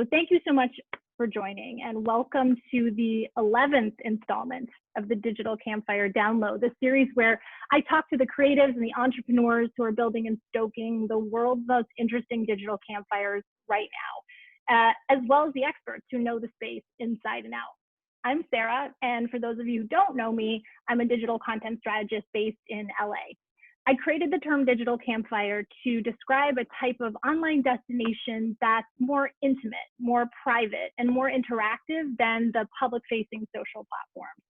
So thank you so much for joining, and welcome to the 11th installment of the Digital Campfire Download, the series where I talk to the creatives and the entrepreneurs who are building and stoking the world's most interesting digital campfires right now, as well as the experts who know the space inside and out. I'm Sarah, and for those of you who don't know me, I'm a digital content strategist based in LA. I created the term digital campfire to describe a type of online destination that's more intimate, more private, and more interactive than the public-facing social platforms.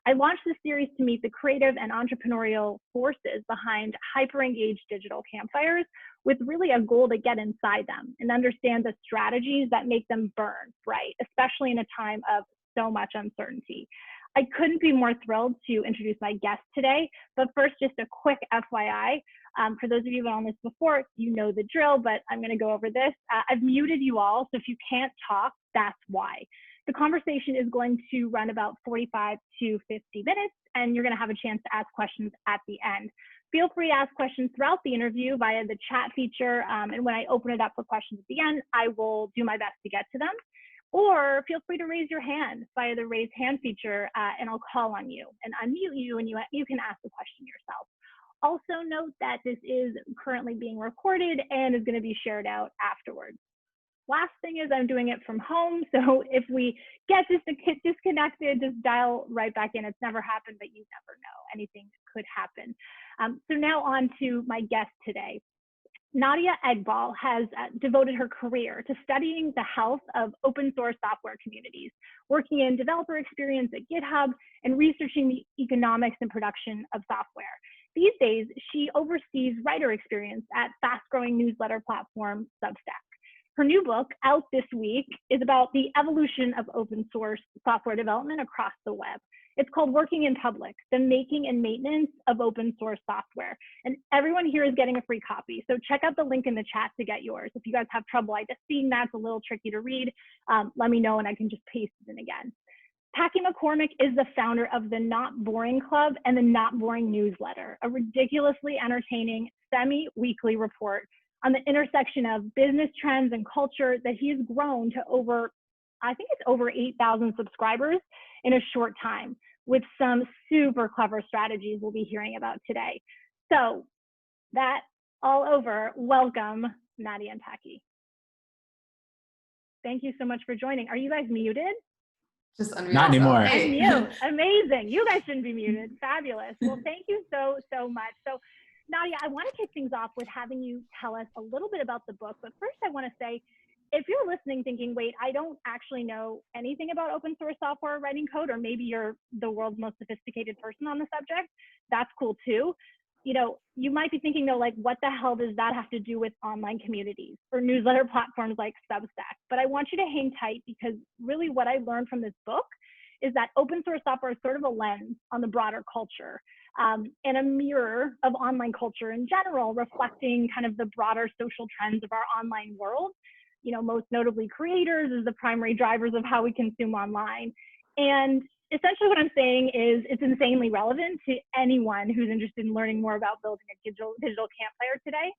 I launched this series to meet the creative and entrepreneurial forces behind hyper-engaged digital campfires, with really a goal to get inside them and understand the strategies that make them burn bright, especially in a time of so much uncertainty. I couldn't be more thrilled to introduce my guest today, but first, just a quick FYI. For those of you who have been on this before, you know the drill, but I'm gonna go over this. I've muted you all, so if you can't talk, that's why. The conversation is going to run about 45 to 50 minutes, and you're gonna have a chance to ask questions at the end. Feel free to ask questions throughout the interview via the chat feature, and when I open it up for questions at the end, I will do my best to get to them. Or feel free to raise your hand via the raise hand feature, and I'll call on you and unmute you, and you can ask the question yourself. Also note that this is currently being recorded and is going to be shared out afterwards. Last thing is I'm doing it from home, so if we get disconnected, just dial right back in. It's never happened, but you never know. Anything could happen. So now on to my guest today. Nadia Eghbal has devoted her career to studying the health of open source software communities, working in developer experience at GitHub and researching the economics and production of software. These days, she oversees writer experience at fast-growing newsletter platform Substack. Her new book, out this week, is about the evolution of open source software development across the web. It's called Working in Public, the Making and Maintenance of Open Source Software. And everyone here is getting a free copy. So check out the link in the chat to get yours. If you guys have trouble, I just seen that's a little tricky to read. Let me know and I can just paste it in again. Packy McCormick is the founder of the Not Boring Club and the Not Boring Newsletter, a ridiculously entertaining semi-weekly report on the intersection of business trends and culture that he's grown to over 8,000 subscribers in a short time, with some super clever strategies we'll be hearing about today. So that all over, welcome Nadia and Packy. Thank you so much for joining. Are you guys muted? Just unmute. Not anymore. Unmute. Amazing. You guys shouldn't be muted. Fabulous. Well, thank you so much. So Nadia, I want to kick things off with having you tell us a little bit about the book, but first I want to say, if you're listening thinking, wait, I don't actually know anything about open source software writing code, or maybe you're the world's most sophisticated person on the subject, that's cool too. You know, you might be thinking though, like, what the hell does that have to do with online communities or newsletter platforms like Substack? But I want you to hang tight, because really what I learned from this book is that open source software is sort of a lens on the broader culture, and a mirror of online culture in general, reflecting kind of the broader social trends of our online world. You know, most notably creators as the primary drivers of how we consume online. And essentially what I'm saying is it's insanely relevant to anyone who's interested in learning more about building a digital campfire today.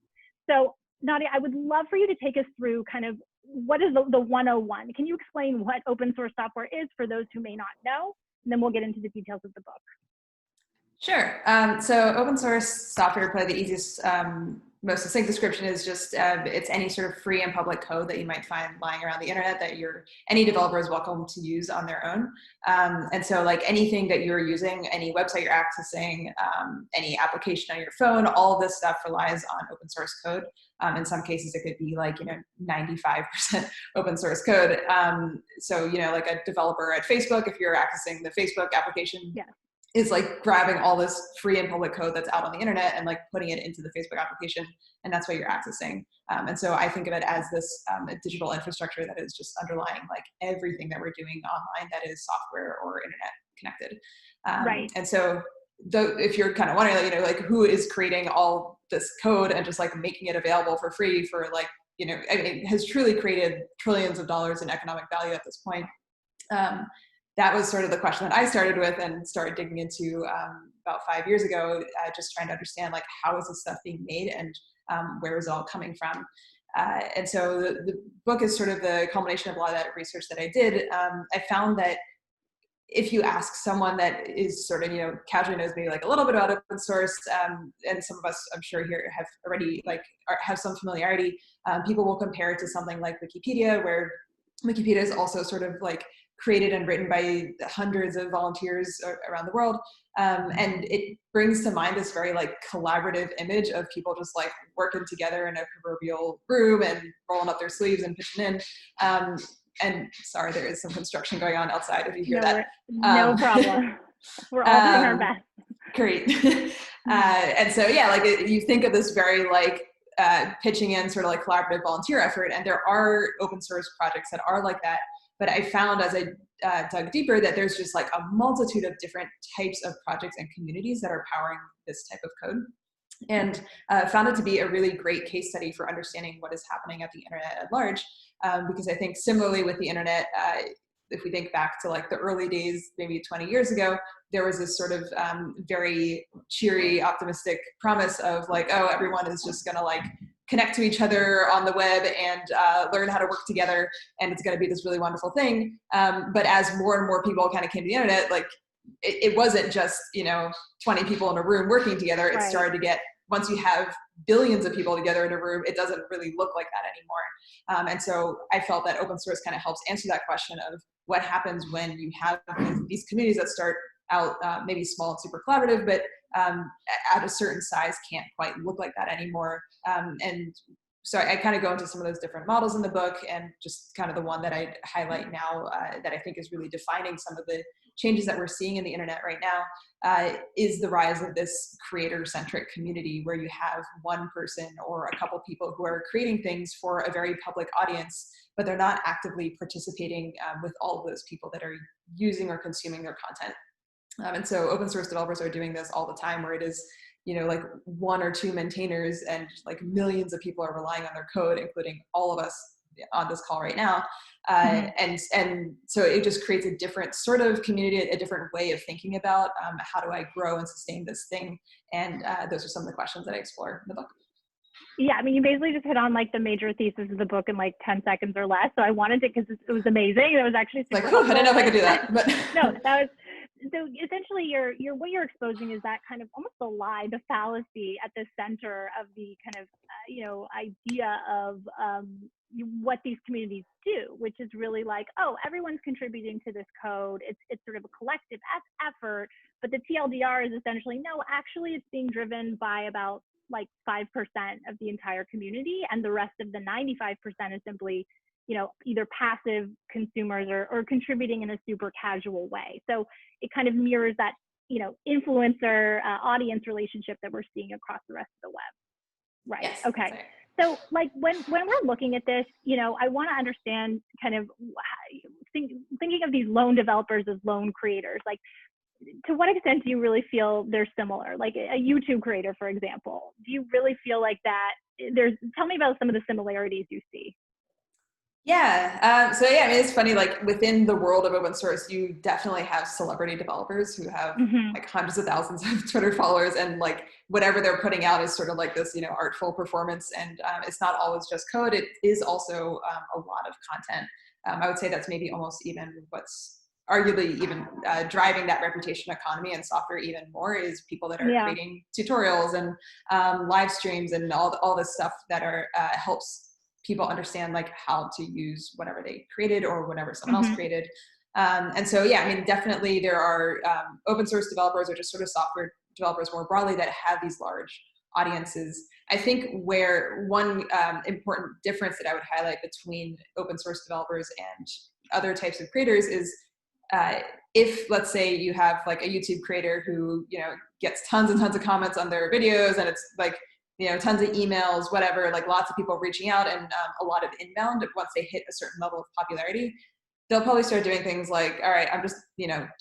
So Nadia, I would love for you to take us through kind of what is the 101. Can you explain what open source software is for those who may not know? And then we'll get into the details of the book. Sure. So open source software, probably the easiest, most succinct description is just it's any sort of free and public code that you might find lying around the internet that any developer is welcome to use on their own. And so like anything that you're using, any website you're accessing, any application on your phone, all this stuff relies on open source code. In some cases, it could be like, 95% open source code. So, like a developer at Facebook, if you're accessing the Facebook application, yeah, is like grabbing all this free and public code that's out on the internet and like putting it into the Facebook application, and that's what you're accessing. And so I think of it as this digital infrastructure that is just underlying like everything that we're doing online that is software or internet connected. Right. And so if you're kind of wondering, like who is creating all this code and just like making it available for free for like, I mean, it has truly created trillions of dollars in economic value at this point. That was sort of the question that I started with and started digging into about 5 years ago, just trying to understand like how is this stuff being made and where is it all coming from. And so the book is sort of the culmination of a lot of that research that I did. I found that if you ask someone that is sort of, casually knows maybe like a little bit about open source, and some of us, I'm sure here have already have some familiarity, people will compare it to something like Wikipedia, where Wikipedia is also sort of like created and written by hundreds of volunteers around the world. And it brings to mind this very like collaborative image of people just like working together in a proverbial room and rolling up their sleeves and pitching in. And sorry, there is some construction going on outside if you hear that. No problem. We're all doing our best. Great. And so, yeah, like you think of this very like pitching in sort of like collaborative volunteer effort, and there are open source projects that are like that. But I found as I dug deeper that there's just like a multitude of different types of projects and communities that are powering this type of code. And found it to be a really great case study for understanding what is happening at the internet at large. Because I think similarly with the internet, if we think back to like the early days, maybe 20 years ago, there was this sort of very cheery, optimistic promise of like, oh, everyone is just gonna like connect to each other on the web and learn how to work together, and it's gonna be this really wonderful thing. But as more and more people kind of came to the internet, like it wasn't just 20 people in a room working together. It started to get, once you have billions of people together in a room, it doesn't really look like that anymore. And so I felt that open source kind of helps answer that question of what happens when you have these communities that start out maybe small and super collaborative, but at a certain size can't quite look like that anymore. And so I kind of go into some of those different models in the book, and just kind of the one that I highlight now that I think is really defining some of the changes that we're seeing in the internet right now is the rise of this creator-centric community, where you have one person or a couple people who are creating things for a very public audience, but they're not actively participating with all of those people that are using or consuming their content. And so open source developers are doing this all the time, where it is like one or two maintainers and like millions of people are relying on their code, including all of us on this call right now. And so it just creates a different sort of community, a different way of thinking about how do I grow and sustain this thing. And those are some of the questions that I explore in the book. Yeah, I mean, you basically just hit on like the major thesis of the book in like 10 seconds or less. So I wanted it because it was amazing. It was actually super like, I didn't know if I could do that. But no, that was, so essentially what you're exposing is that kind of almost the lie, the fallacy at the center of the kind of, idea of what these communities do, which is really like, oh, everyone's contributing to this code. It's sort of a collective effort, but the TLDR is essentially, no, actually it's being driven by about like 5% of the entire community, and the rest of the 95% is simply either passive consumers or contributing in a super casual way. So it kind of mirrors that influencer audience relationship that we're seeing across the rest of the web. Right. Yes, okay. right. So like when we're looking at this, I want to understand kind of thinking of these lone developers as lone creators, like to what extent do you really feel they're similar? Like a YouTube creator, for example, do you really feel like that tell me about some of the similarities you see? Yeah. So yeah, I mean, it's funny, like within the world of open source, you definitely have celebrity developers who have like hundreds of thousands of Twitter followers, and like whatever they're putting out is sort of like this, artful performance. And it's not always just code. It is also a lot of content. I would say that's maybe almost even what's arguably even driving that reputation economy in software even more, is people that are creating tutorials and live streams and all this stuff that are helps people understand like how to use whatever they created or whatever someone else created. And so, yeah, I mean, definitely there are open source developers or just sort of software developers more broadly that have these large audiences. I think where one important difference that I would highlight between open source developers and other types of creators is if, let's say, you have like a YouTube creator who, gets tons and tons of comments on their videos, and it's like, tons of emails, whatever, like lots of people reaching out, and a lot of inbound. Once they hit a certain level of popularity, they'll probably start doing things like, all right, I'm just,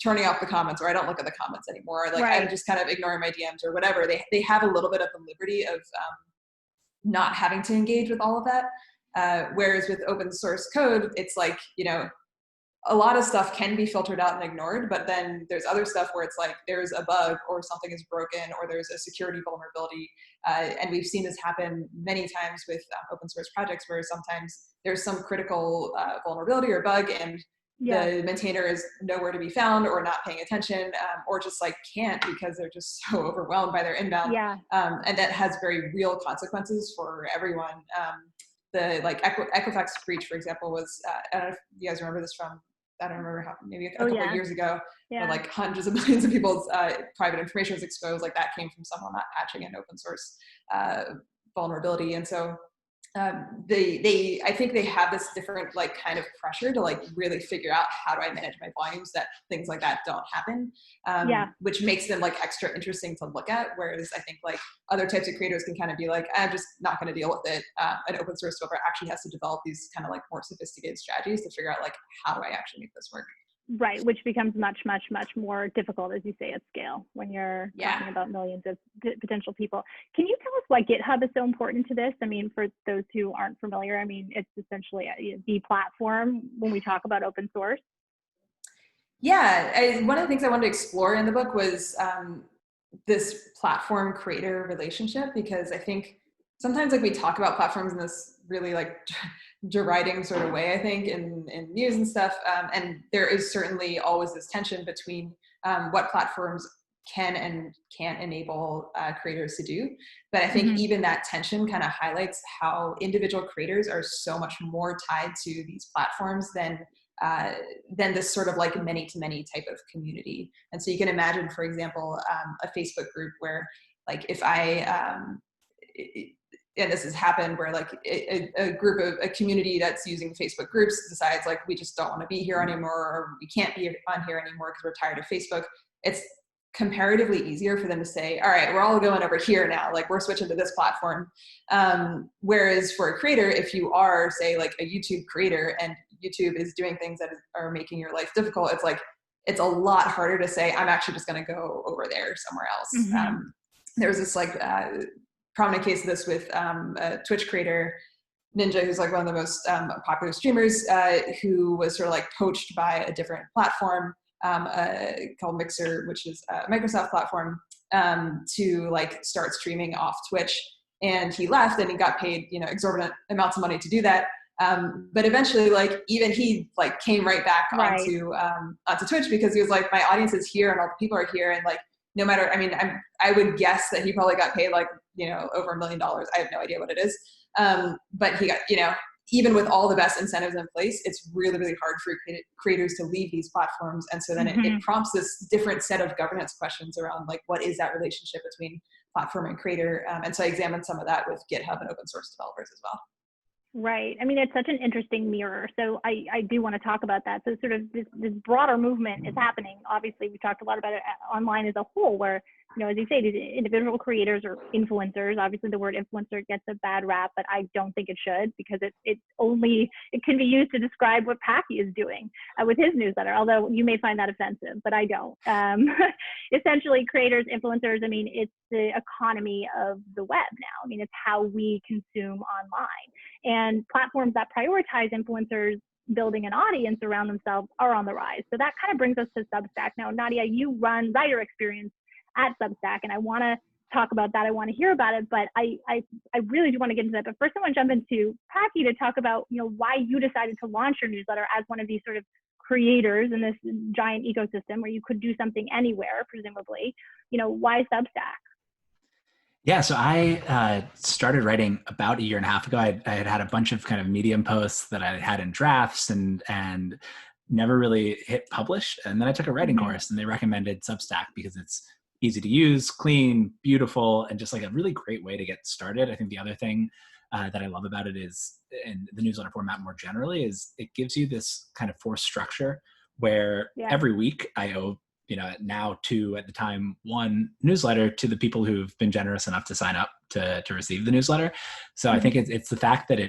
turning off the comments, or I don't look at the comments anymore. Like I'm just kind of ignoring my DMs or whatever. They have a little bit of the liberty of not having to engage with all of that. Whereas with open source code, it's like, a lot of stuff can be filtered out and ignored, but then there's other stuff where it's like there's a bug or something is broken or there's a security vulnerability. And we've seen this happen many times with open source projects where sometimes there's some critical vulnerability or bug and the maintainer is nowhere to be found or not paying attention, or just like can't because they're just so overwhelmed by their inbound. And that has very real consequences for everyone. The like Equifax breach, for example, was, I don't know if you guys remember this from, I don't remember how, maybe a couple of years ago, where like hundreds of millions of people's private information was exposed. Like that came from someone not patching an open source vulnerability. And so I think they have this different like kind of pressure to like really figure out how do I manage my volumes that things like that don't happen, which makes them like extra interesting to look at. Whereas I think like other types of creators can kind of be like, I'm just not going to deal with it. An open source developer actually has to develop these kind of like more sophisticated strategies to figure out like, how do I actually make this work? Right, which becomes much, much, much more difficult, as you say, at scale when you're talking about millions of potential people. Can you tell us why GitHub is so important to this? I mean, for those who aren't familiar, I mean, it's essentially the platform when we talk about open source. Yeah, one of the things I wanted to explore in the book was this platform creator relationship, because I think sometimes like we talk about platforms in this really like deriding sort of way, I think, in news and stuff. And there is certainly always this tension between what platforms can and can't enable creators to do. But I think even that tension kind of highlights how individual creators are so much more tied to these platforms than this sort of like many-to-many type of community. And so you can imagine, for example, a Facebook group where like if and this has happened where like a community that's using Facebook groups decides like, we just don't want to be here anymore, or we can't be on here anymore because we're tired of Facebook. It's comparatively easier for them to say, all right, we're all going over here now. Like we're switching to this platform. Whereas for a creator, if you are say like a YouTube creator and YouTube is doing things that are making your life difficult, it's like, it's a lot harder to say, I'm actually just going to go over there somewhere else. There was this like prominent case of this with a Twitch creator, Ninja, who's like one of the most popular streamers, who was sort of like poached by a different platform called Mixer, which is a Microsoft platform, to like start streaming off Twitch. And he left and he got paid, you know, exorbitant amounts of money to do that. But eventually, like even he like came right back onto Twitch, because he was like, my audience is here and all the people are here, and like no matter, I mean, I would guess that he probably got paid like, you know, over $1 million. I have no idea what it is. But he got, you know, even with all the best incentives in place, it's really, really hard for creators to leave these platforms. And so then it prompts this different set of governance questions around like, what is that relationship between platform and creator? And so I examined some of that with GitHub and open source developers as well. Right. I mean, it's such an interesting mirror. So I do want to talk about that. So sort of this broader movement is happening. Obviously, we talked a lot about it online as a whole, where, you know, as you say, these individual creators or influencers, obviously the word influencer gets a bad rap, but I don't think it should, because it can be used to describe what Packy is doing with his newsletter, although you may find that offensive, but I don't. Essentially, creators, influencers, I mean, it's the economy of the web now. I mean, it's how we consume online. And platforms that prioritize influencers building an audience around themselves are on the rise. So that kind of brings us to Substack. Now, Nadia, you run writer experience at Substack, and I want to talk about that. I want to hear about it, but I really do want to get into that. But first, I want to jump into Packy to talk about, you know, why you decided to launch your newsletter as one of these sort of creators in this giant ecosystem where you could do something anywhere, presumably. You know, why Substack? Yeah, so I started writing about a year and a half ago. I had a bunch of kind of Medium posts that I had in drafts and never really hit publish. And then I took a writing course, and they recommended Substack because it's easy to use, clean, beautiful, and just like a really great way to get started. I think the other thing that I love about it is, in the newsletter format more generally, is it gives you this kind of forced structure where every week I owe, you know, now two, at the time, one newsletter to the people who've been generous enough to sign up to receive the newsletter. So I think it's the fact that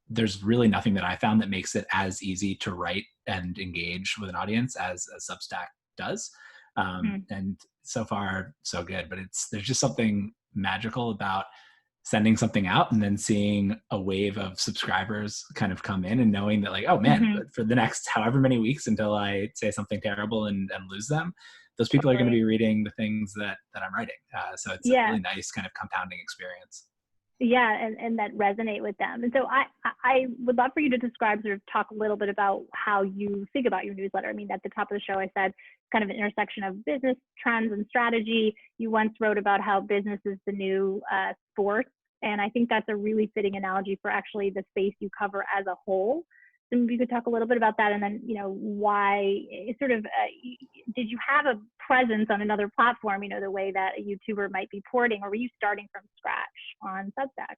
there's really nothing that I found that makes it as easy to write and engage with an audience as Substack does. And so far, so good. But there's just something magical about sending something out and then seeing a wave of subscribers kind of come in and knowing that like, oh man, for the next however many weeks until I say something terrible and lose them, those people are going to be reading the things that I'm writing. So it's a really nice kind of compounding experience. Yeah, and that resonate with them. And so I would love for you to describe, sort of talk a little bit about how you think about your newsletter. I mean, at the top of the show, I said kind of an intersection of business trends and strategy. You once wrote about how business is the new sport. And I think that's a really fitting analogy for actually the space you cover as a whole. So maybe you could talk a little bit about that, and then, you know, why sort of, did you have a presence on another platform, you know, the way that a YouTuber might be porting, or were you starting from scratch on Substack?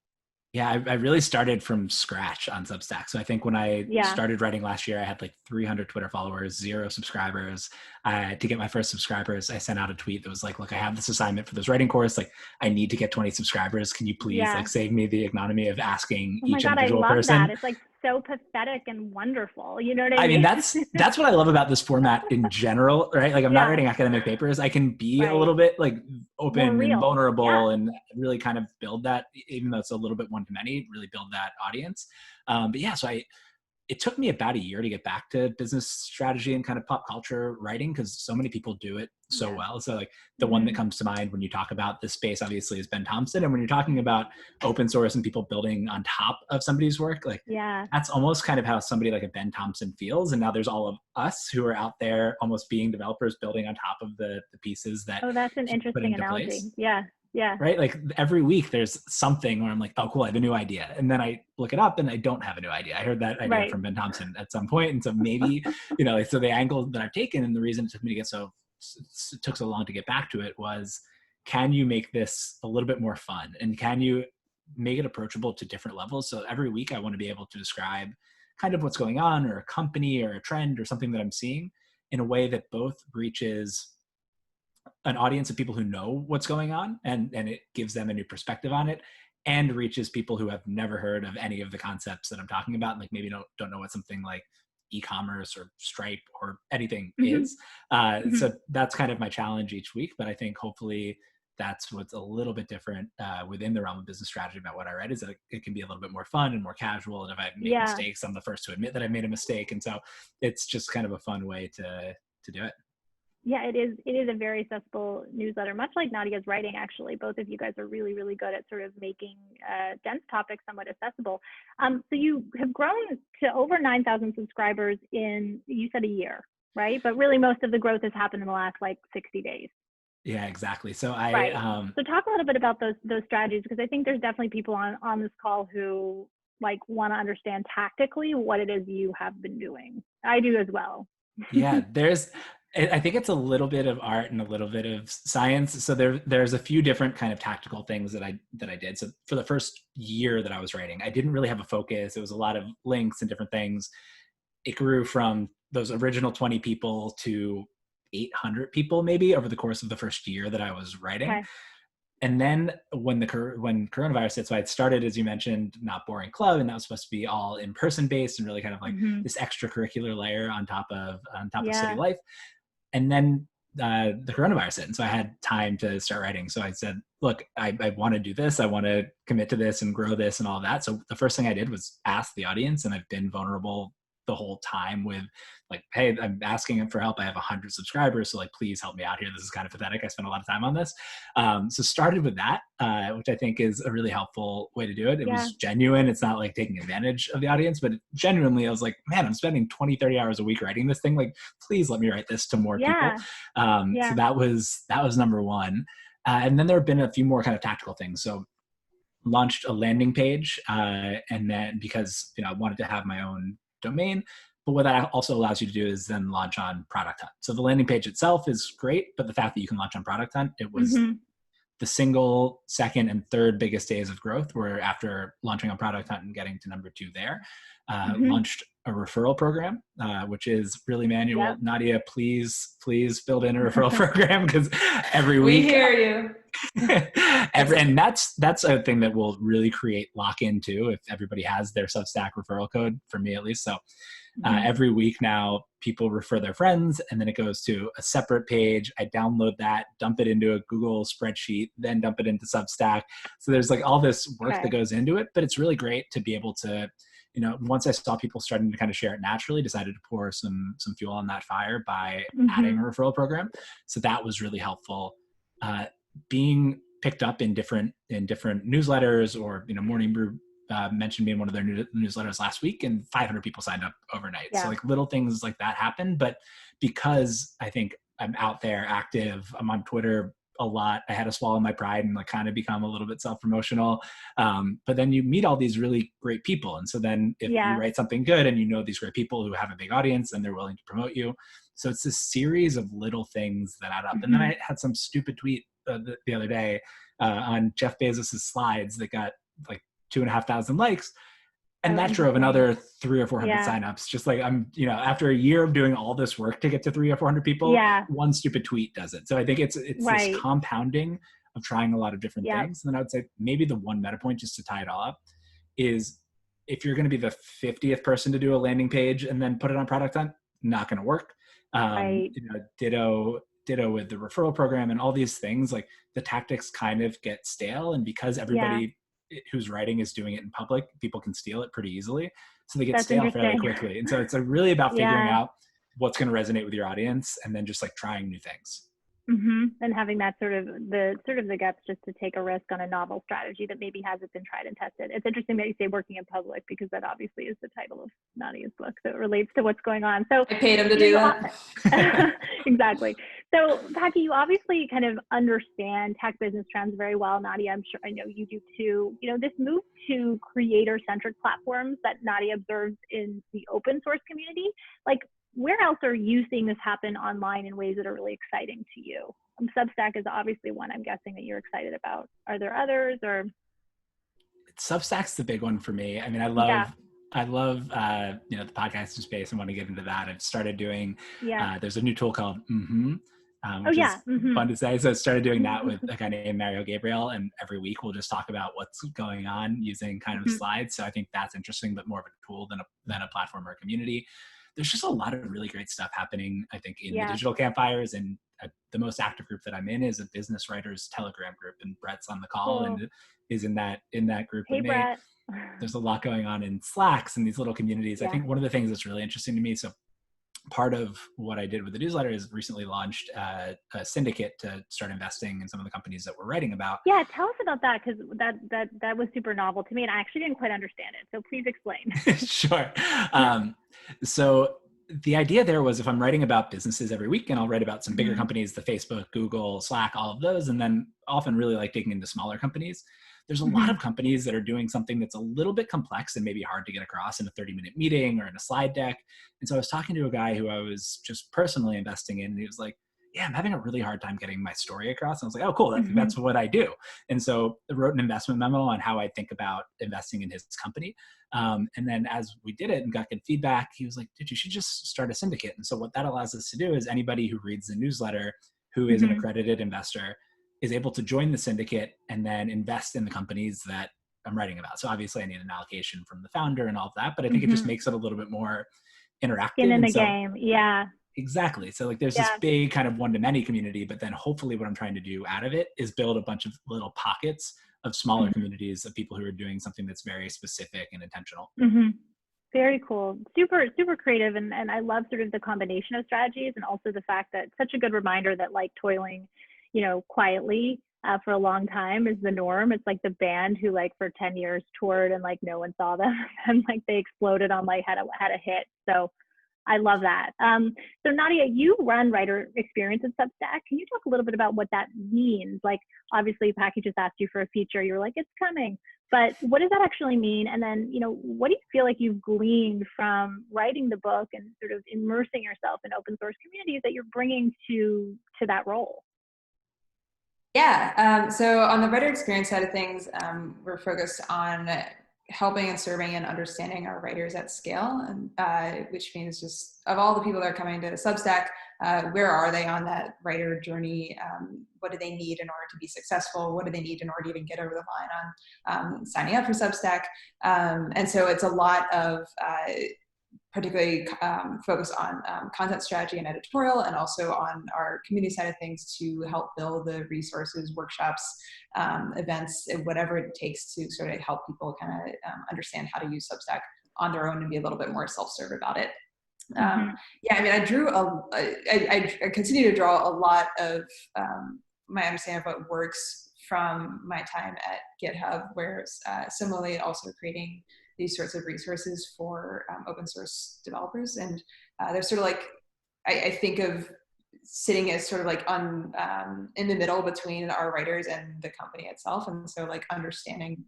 Yeah, I really started from scratch on Substack. So I think when I started writing last year, I had like 300 Twitter followers, 0 subscribers. To get my first subscribers, I sent out a tweet that was like, look, I have this assignment for this writing course. Like, I need to get 20 subscribers. Can you please like save me the ignominy of asking each individual person? I love that. It's like so pathetic and wonderful. You know what I mean? I mean, that's what I love about this format in general, right? Like, I'm not writing academic papers. I can be a little bit like open and vulnerable and really kind of build that, even though it's a little bit one-to-many, really build that audience. But yeah, so it took me about a year to get back to business strategy and kind of pop culture writing, because so many people do it so well. So like the one that comes to mind when you talk about this space, obviously, is Ben Thompson. And when you're talking about open source and people building on top of somebody's work, like that's almost kind of how somebody like a Ben Thompson feels. And now there's all of us who are out there almost being developers building on top of the pieces that that's an interesting analogy. Place. Yeah. Right. Like every week there's something where I'm like, oh, cool, I have a new idea. And then I look it up and I don't have a new idea. I heard that idea from Ben Thompson at some point. And so maybe, you know, so the angle that I've taken and the reason it took me to it took so long to get back to it was, can you make this a little bit more fun? And can you make it approachable to different levels? So every week I want to be able to describe kind of what's going on, or a company or a trend or something that I'm seeing, in a way that both reaches an audience of people who know what's going on and it gives them a new perspective on it, and reaches people who have never heard of any of the concepts that I'm talking about, and like maybe don't know what something like e-commerce or Stripe or anything is. So that's kind of my challenge each week. But I think hopefully that's what's a little bit different within the realm of business strategy about what I write, is that it can be a little bit more fun and more casual. And if I make mistakes, I'm the first to admit that I made a mistake. And so it's just kind of a fun way to do it. Yeah, it is a very accessible newsletter, much like Nadia's writing, actually. Both of you guys are really, really good at sort of making dense topics somewhat accessible. So you have grown to over 9,000 subscribers in, you said, a year, right? But really most of the growth has happened in the last like 60 days. Yeah, exactly. So So talk a little bit about those strategies, because I think there's definitely people on this call who like want to understand tactically what it is you have been doing. I do as well. Yeah, I think it's a little bit of art and a little bit of science. So there's a few different kind of tactical things that I did. So for the first year that I was writing, I didn't really have a focus. It was a lot of links and different things. It grew from those original 20 people to 800 people maybe over the course of the first year that I was writing. Okay. And then when coronavirus hit, so I had started, as you mentioned, Not Boring Club, and that was supposed to be all in-person based and really kind of like this extracurricular layer on top of city life. And then the coronavirus hit, and so I had time to start writing. So I said, look, I want to do this. I want to commit to this and grow this and all that. So the first thing I did was ask the audience, and I've been vulnerable the whole time with like, hey, I'm asking for help. I have 100 subscribers. So like, please help me out here. This is kind of pathetic. I spent a lot of time on this. So started with that, which I think is a really helpful way to do it. It was genuine. It's not like taking advantage of the audience, but genuinely I was like, man, I'm spending 20, 30 hours a week writing this thing. Like, please let me write this to more people. So that was number one. And then there have been a few more kind of tactical things. So launched a landing page, and then because, I wanted to have my own domain, but what that also allows you to do is then launch on Product Hunt. So the landing page itself is great, but the fact that you can launch on Product Hunt, it was the single, second, and third biggest days of growth were after launching on Product Hunt and getting to number 2 there. Launched a referral program, which is really manual. Nadia, please build in a referral program, because every week we hear you. And that's a thing that will really create lock-in too, if everybody has their Substack referral code, for me at least. So Every week now, people refer their friends, and then it goes to a separate page. I download that, dump it into a Google spreadsheet, then dump it into Substack. So there's like all this work that goes into it, but it's really great to be able to, once I saw people starting to kind of share it naturally, decided to pour some fuel on that fire by adding a referral program. So that was really helpful. Being picked up in different newsletters, or Morning Brew mentioned me in one of their newsletters last week, and 500 people signed up overnight. So like little things like that happen. But because I think I'm out there active, I'm on Twitter a lot, I had to swallow my pride and like kind of become a little bit self-promotional. But then you meet all these really great people. And so then if you write something good and these great people who have a big audience, and they're willing to promote you. So it's this series of little things that add up. And then I had some stupid tweet the other day on Jeff Bezos's slides that got like 2,500 likes. And that drove another 300 or 400 signups. Just like after a year of doing all this work to get to 300 or 400 people, one stupid tweet does it. So I think it's this compounding of trying a lot of different things. And then I would say maybe the one meta point, just to tie it all up, is if you're going to be the 50th person to do a landing page and then put it on Product Hunt, not going to work. Ditto with the referral program and all these things. Like the tactics kind of get stale, and because everybody who's writing is doing it in public, people can steal it pretty easily. So they get stale fairly quickly. And so it's really about figuring out what's going to resonate with your audience, and then just like trying new things. And having that sort of the guts just to take a risk on a novel strategy that maybe hasn't been tried and tested. It's interesting that you say working in public, because that obviously is the title of Nadia's book, so it relates to what's going on. So I paid him to do that. Exactly. So Packy, you obviously kind of understand tech business trends very well. Nadia, I know you do too. This move to creator-centric platforms that Nadia observes in the open source community, like, where else are you seeing this happen online in ways that are really exciting to you? Substack is obviously one I'm guessing that you're excited about. Are there others, or? Substack's the big one for me. I mean, I love the podcasting space. I want to get into that. I've started doing, there's a new tool called which is fun to say. So I started doing that with a guy named Mario Gabriel, and every week we'll just talk about what's going on using kind of slides. So I think that's interesting, but more of a tool than a platform or a community. There's just a lot of really great stuff happening, I think, in the digital campfires. And the most active group that I'm in is a business writers Telegram group, and Brett's on the call and is in that group with me. Brett. There's a lot going on in Slacks and these little communities. I think one of the things that's really interesting to me, so part of what I did with the newsletter is recently launched a syndicate to start investing in some of the companies that we're writing about. Yeah, tell us about that, because that was super novel to me, and I actually didn't quite understand it. So please explain. Sure. So the idea there was, if I'm writing about businesses every week, and I'll write about some bigger companies, the Facebook, Google, Slack, all of those, and then often really like digging into smaller companies. There's a lot of companies that are doing something that's a little bit complex and maybe hard to get across in a 30-minute meeting or in a slide deck. And so I was talking to a guy who I was just personally investing in, and he was like, yeah, I'm having a really hard time getting my story across. And I was like, oh, cool. That's what I do. And so I wrote an investment memo on how I think about investing in his company. And then as we did it and got good feedback, he was like, dude, you should just start a syndicate. And so what that allows us to do is anybody who reads the newsletter, who is an accredited investor, is able to join the syndicate and then invest in the companies that I'm writing about. So obviously I need an allocation from the founder and all of that, but I think it just makes it a little bit more interactive. Skin in the game. Yeah. Exactly. So like there's this big kind of one-to-many community, but then hopefully what I'm trying to do out of it is build a bunch of little pockets of smaller communities of people who are doing something that's very specific and intentional. Very cool. Super, super creative. And I love sort of the combination of strategies, and also the fact that it's such a good reminder that like toiling, quietly for a long time is the norm. It's like the band who like for 10 years toured and like no one saw them and like they exploded on like had a hit. So I love that. So Nadia, you run writer experience at Substack. Can you talk a little bit about what that means? Like, obviously Packy just asked you for a feature. You're like, it's coming, but what does that actually mean? And then, what do you feel like you've gleaned from writing the book and sort of immersing yourself in open source communities that you're bringing to that role? Yeah, so on the writer experience side of things, we're focused on helping and serving and understanding our writers at scale, and which means just of all the people that are coming to Substack, where are they on that writer journey? What do they need in order to be successful? What do they need in order to even get over the line on signing up for Substack? And so it's a lot of particularly focused on content strategy and editorial, and also on our community side of things to help build the resources, workshops, events, whatever it takes to sort of help people kind of understand how to use Substack on their own and be a little bit more self-serve about it. Yeah, I mean, I continue to draw a lot of my understanding of what works from my time at GitHub, where similarly also creating these sorts of resources for open source developers. And they're sort of like, I think of sitting as sort of like in the middle between our writers and the company itself. And so like understanding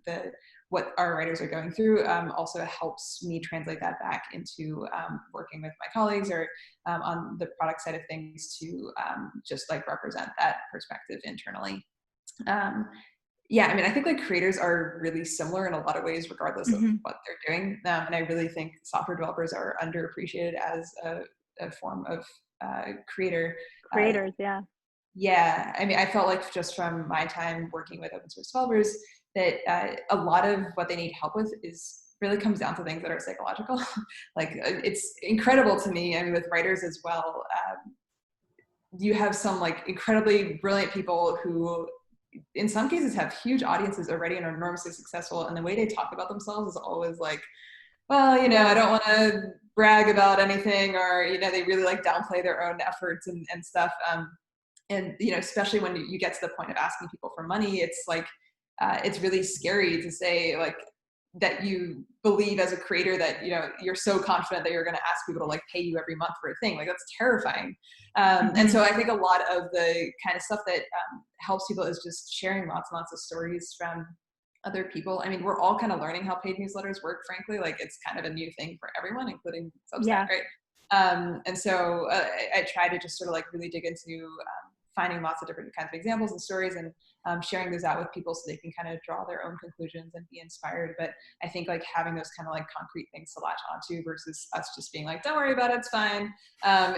what our writers are going through also helps me translate that back into working with my colleagues or on the product side of things to just like represent that perspective internally. Yeah, I mean, I think like creators are really similar in a lot of ways, regardless of what they're doing. And I really think software developers are underappreciated as a form of creators. Yeah. Yeah, I mean, I felt like just from my time working with open source developers that a lot of what they need help with really comes down to things that are psychological. Like it's incredible to me, I mean, with writers as well, you have some like incredibly brilliant people who in some cases have huge audiences already and are enormously successful. And the way they talk about themselves is always like, well, you know, I don't want to brag about anything, or, you know, they really like downplay their own efforts and stuff. And, you know, especially when you get to the point of asking people for money, it's like, it's really scary to say like that you believe as a creator that, you know, you're so confident that you're going to ask people to like pay you every month for a thing. Like that's terrifying. And so I think a lot of the kind of stuff that helps people is just sharing lots and lots of stories from other people. I mean, we're all kind of learning how paid newsletters work, frankly. Like it's kind of a new thing for everyone, including Substack, right? And so I try to just sort of like really dig into finding lots of different kinds of examples and stories and sharing those out with people so they can kind of draw their own conclusions and be inspired. But I think like having those kind of like concrete things to latch onto versus us just being like, don't worry about it, it's fine,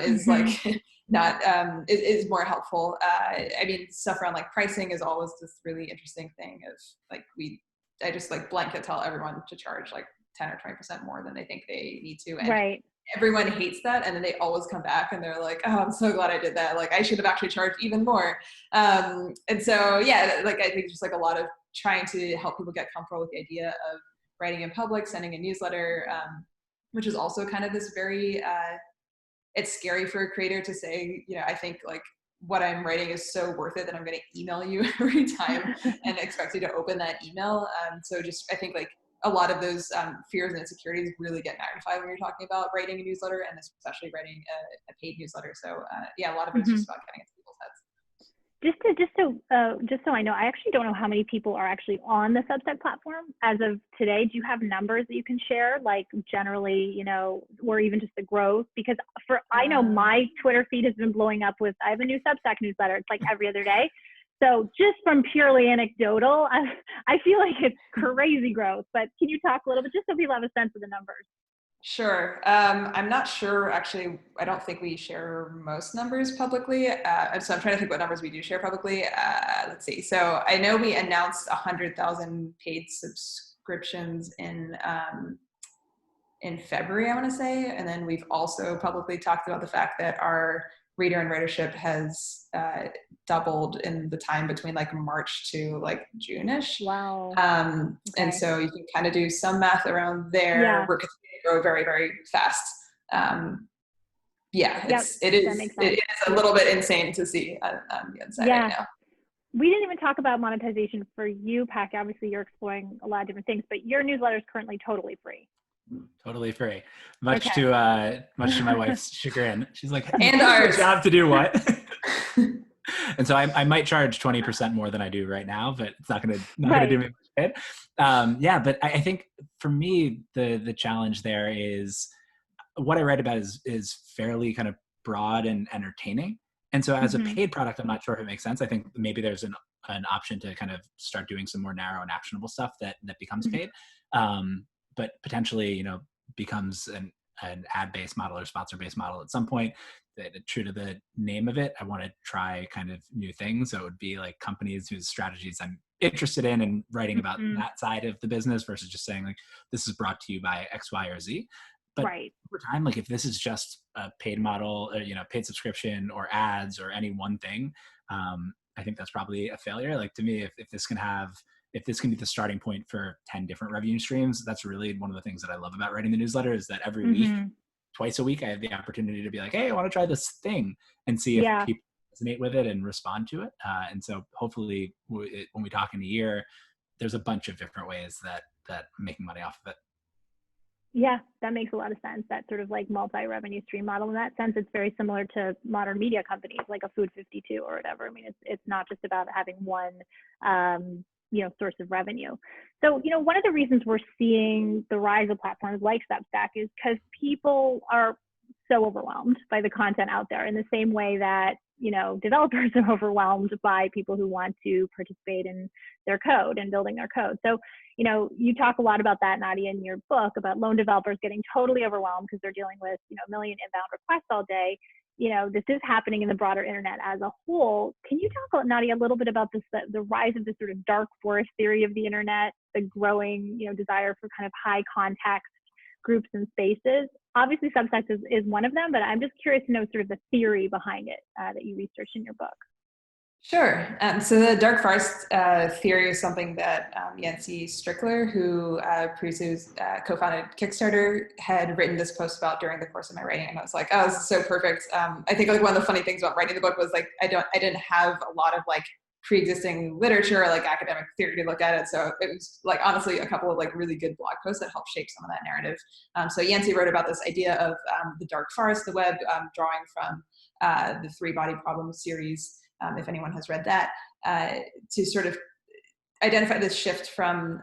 is like not, is more helpful. I mean, stuff around like pricing is always this really interesting thing of like, I just like blanket tell everyone to charge like 10 or 20% more than they think they need to. And everyone hates that, and then they always come back and they're like, oh, I'm so glad I did that. Like I should have actually charged even more. And so yeah, like I think just like a lot of trying to help people get comfortable with the idea of writing in public, sending a newsletter, which is also kind of this very it's scary for a creator to say, you know, I think like what I'm writing is so worth it that I'm going to email you every time and expect you to open that email. So just I think like a lot of those fears and insecurities really get magnified when you're talking about writing a newsletter, and especially writing a paid newsletter. So yeah, a lot of it's just about getting into people's heads. Just so I know, I actually don't know how many people are actually on the Substack platform as of today. Do you have numbers that you can share, like generally, you know, or even just the growth? Because I know my Twitter feed has been blowing up with, I have a new Substack newsletter. It's like every other day. So just from purely anecdotal, I feel like it's crazy growth, but can you talk a little bit just so people have a sense of the numbers? Sure. I'm not sure, actually, I don't think we share most numbers publicly. So I'm trying to think what numbers we do share publicly. Let's see. So I know we announced 100,000 paid subscriptions in February, I want to say. And then we've also publicly talked about the fact that our reader and writership has doubled in the time between like March to like June-ish. Wow. And so you can kind of do some math around there. Yeah. We're continuing to grow very, very fast. It is a little bit insane to see on the inside right now. We didn't even talk about monetization for you, Pac. Obviously, you're exploring a lot of different things, but your newsletter is currently totally free. Totally free, much to my wife's chagrin. She's like, and ours job to do what? And so I might charge 20% more than I do right now, but it's not gonna do me much good. But I think for me the challenge there is what I write about is fairly kind of broad and entertaining. And so as a paid product, I'm not sure if it makes sense. I think maybe there's an option to kind of start doing some more narrow and actionable stuff that becomes paid. But potentially, you know, becomes an ad-based model or sponsor-based model at some point. True to the name of it, I want to try kind of new things. So it would be like companies whose strategies I'm interested in and writing about that side of the business versus just saying like, this is brought to you by X, Y, or Z. But Right. over time, like if this is just a paid model, or, paid subscription or ads or any one thing, I think that's probably a failure. Like to me, if this can be the starting point for 10 different revenue streams, that's really one of the things that I love about writing the newsletter, is that every week, Mm-hmm. twice a week, I have the opportunity to be like, hey, I want to try this thing and see if Yeah. people resonate with it and respond to it. And so hopefully when we talk in a year, there's a bunch of different ways that I'm making money off of it. Yeah, that makes a lot of sense. That sort of like multi-revenue stream model. In that sense, it's very similar to modern media companies like a Food 52 or whatever. I mean, it's not just about having one, source of revenue. So, one of the reasons we're seeing the rise of platforms like Substack is because people are so overwhelmed by the content out there, in the same way that developers are overwhelmed by people who want to participate in their code and building their code. So you talk a lot about that, Nadia, in your book, about lone developers getting totally overwhelmed because they're dealing with, a million inbound requests all day. This is happening in the broader internet as a whole. Can you talk, Nadia, a little bit about this, the rise of this sort of dark forest theory of the internet, the growing, desire for kind of high context groups and spaces? Obviously, Substack is one of them, but I'm just curious to know sort of the theory behind it that you researched in your book. Sure. So the dark forest theory is something that Yancey Strickler, who previously co-founded Kickstarter, had written this post about during the course of my writing, and I was like, "Oh, this is so perfect." I think like one of the funny things about writing the book was like I didn't have a lot of like pre-existing literature or like academic theory to look at it, so it was like honestly a couple of like really good blog posts that helped shape some of that narrative. So Yancey wrote about this idea of the dark forest, the web, drawing from the Three Body Problem series. If anyone has read that, to sort of identify this shift from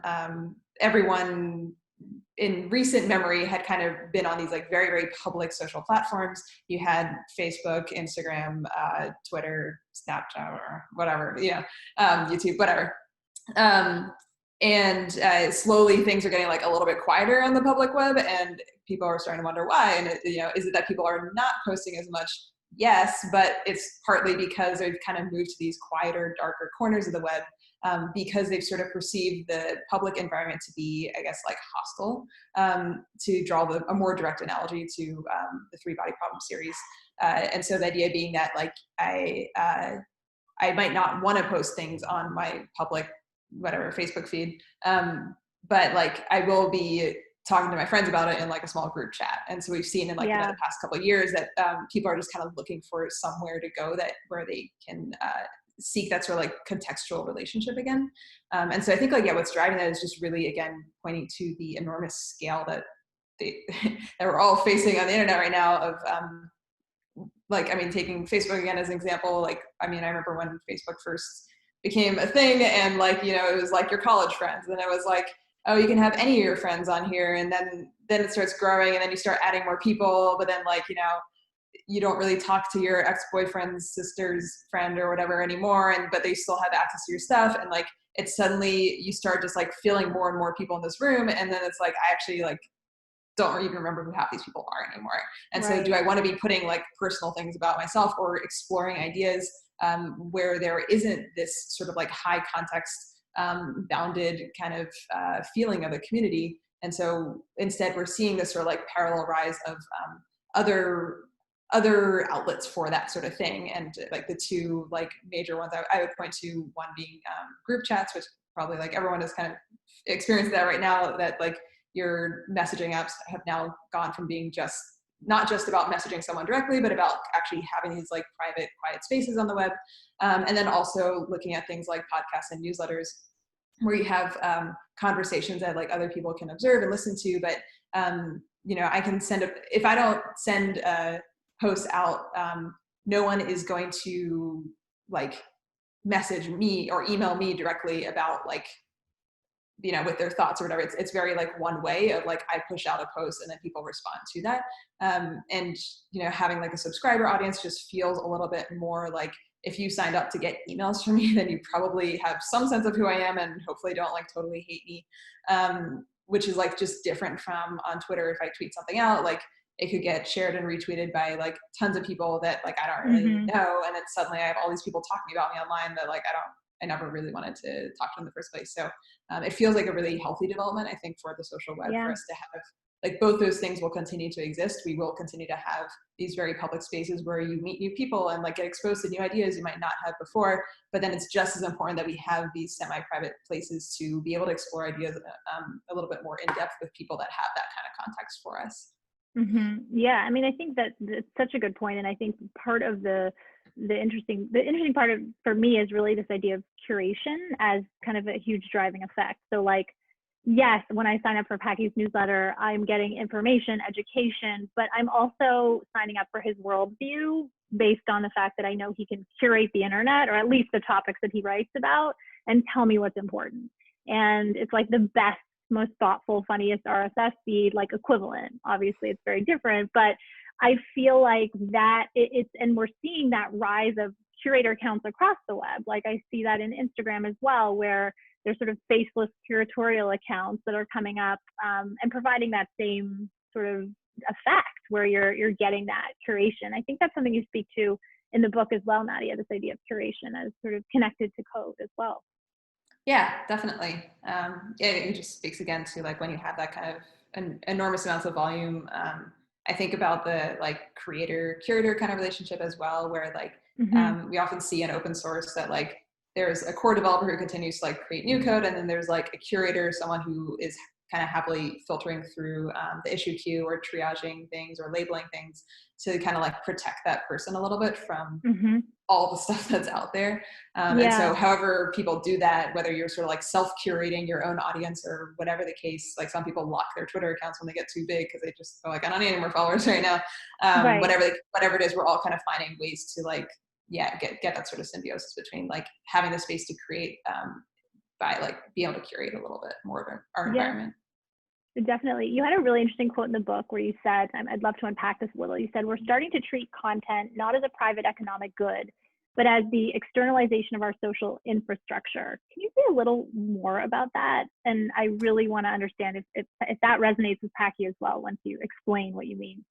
everyone in recent memory had kind of been on these like very, very public social platforms. You had Facebook, Instagram, Twitter, Snapchat, or whatever, YouTube, whatever. And slowly things are getting like a little bit quieter on the public web, and people are starting to wonder why. And is it that people are not posting as much? Yes, but it's partly because they've kind of moved to these quieter, darker corners of the web, because they've sort of perceived the public environment to be, I guess, like hostile, to draw a more direct analogy to the Three Body Problem series. And so the idea being that like I might not want to post things on my public, whatever, Facebook feed, but like I will be talking to my friends about it in like a small group chat. And so we've seen in like the past couple of years that people are just kind of looking for somewhere to go where they can seek that sort of like contextual relationship again. And so I think like, what's driving that is just really, again, pointing to the enormous scale that that we're all facing on the internet right now of taking Facebook again as an example. Like, I remember when Facebook first became a thing, and like, it was like your college friends, and then it was like, oh, you can have any of your friends on here, and then it starts growing, and then you start adding more people, but then like, you don't really talk to your ex-boyfriend's sister's friend or whatever anymore, but they still have access to your stuff, and like it's suddenly you start just like feeling more and more people in this room, and then it's like I actually like don't even remember who half these people are anymore. And so do I want to be putting like personal things about myself or exploring ideas where there isn't this sort of like high context bounded kind of feeling of a community? And so instead we're seeing this sort of like parallel rise of other outlets for that sort of thing. And like the two like major ones I would point to, one being group chats, which probably like everyone has kind of experienced that right now, that like your messaging apps have now gone from being not just about messaging someone directly, but about actually having these like private, quiet spaces on the web. And then also looking at things like podcasts and newsletters, where you have conversations that like other people can observe and listen to. But I can if I don't send a post out, no one is going to like message me or email me directly about like, with their thoughts or whatever. It's very like one way of like, I push out a post and then people respond to that. And, having like a subscriber audience just feels a little bit more like, if you signed up to get emails from me, then you probably have some sense of who I am and hopefully don't like totally hate me. Which is like just different from on Twitter. If I tweet something out, like it could get shared and retweeted by like tons of people that like I don't really know. And then suddenly I have all these people talking about me online that like I never really wanted to talk to in the first place. So it feels like a really healthy development, I think, for the social web, for us to have like both those things will continue to exist. We will continue to have these very public spaces where you meet new people and like get exposed to new ideas you might not have before. But then it's just as important that we have these semi-private places to be able to explore ideas a little bit more in depth with people that have that kind of context for us. Yeah, I mean, I think that it's such a good point, and I think part of the interesting part of for me is really this idea of curation as kind of a huge driving effect. So like, yes, when I sign up for Packy's newsletter, I'm getting information, education, but I'm also signing up for his worldview based on the fact that I know he can curate the internet, or at least the topics that he writes about, and tell me what's important. And it's like the best, most thoughtful, funniest RSS feed, like equivalent. Obviously, it's very different, but I feel like that and we're seeing that rise of curator accounts across the web. Like I see that in Instagram as well, where there's sort of faceless curatorial accounts that are coming up and providing that same sort of effect where you're getting that curation. I think that's something you speak to in the book as well, Nadia, this idea of curation as sort of connected to code as well. Yeah, definitely. It just speaks again to like when you have that kind of enormous amounts of volume. I think about the like creator-curator kind of relationship as well, where like we often see in open source that like there's a core developer who continues to like create new code, and then there's like a curator, someone who is kind of happily filtering through the issue queue or triaging things or labeling things to kind of like protect that person a little bit from all the stuff that's out there. And so however people do that, whether you're sort of like self-curating your own audience or whatever the case, like some people lock their Twitter accounts when they get too big because they just go like, I don't need any more followers right now. Whatever it is, we're all kind of finding ways to like, get that sort of symbiosis between like having the space to create by like being able to curate a little bit more of our environment. Definitely. You had a really interesting quote in the book where you said, I'd love to unpack this a little. You said, we're starting to treat content not as a private economic good, but as the externalization of our social infrastructure. Can you say a little more about that? And I really want to understand if that resonates with Packy as well, once you explain what you mean.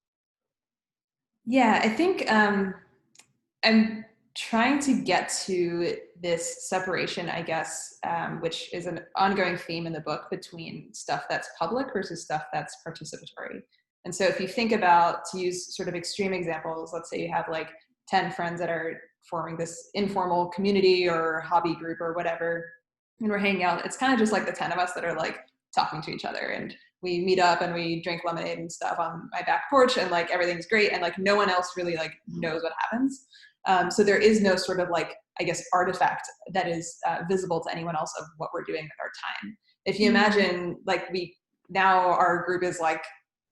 Yeah, I think I'm trying to get to this separation, I guess, which is an ongoing theme in the book between stuff that's public versus stuff that's participatory. And so if you think about, to use sort of extreme examples, let's say you have like 10 friends that are forming this informal community or hobby group or whatever, and we're hanging out. It's kind of just like the 10 of us that are like talking to each other, and we meet up and we drink lemonade and stuff on my back porch, and like everything's great, and like no one else really like knows what happens. So there is no sort of like, I guess, artifact that is visible to anyone else of what we're doing with our time. If you imagine like now our group is like